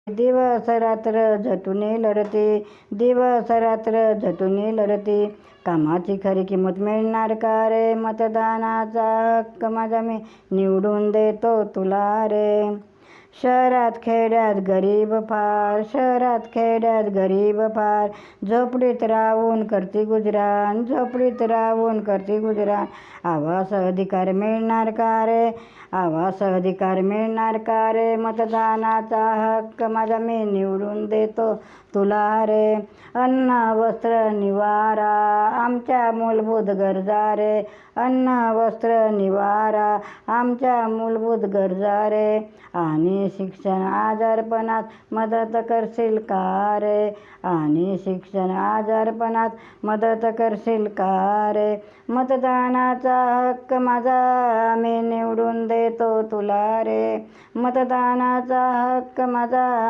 दिवस रात्र झटून लढते, दिवस रात्र झटून लढते. कामाची खरी किंमत मिळणार का रे? मतदानाचा हक्क माझा मी निवडून देतो तुला रे. शहरात खेड्यात गरीब फार, शहरात खेड्यात गरीब फार. झोपडीत राहून करते गुजराण, झोपडीत राहून करते गुजराण. आवास अधिकार मिळणार का रे? आवास अधिकार मिळणार का रे? मतदानाचा हक्क माझा मी निवडून देतो तुला रे. अन्न वस्त्र निवारा आमच्या मूलभूत गरजा रे. अन्न वस्त्र निवारा आमच्या मूलभूत गरजा रे. आणि शिक्षण आजारपणात मदत करशील का रे? आणि शिक्षण आजारपणात मदत करशील का रे? मतदानाचा हक्क माझा मी निवडून देतो तुला रे. मतदानाचा हक्क माझा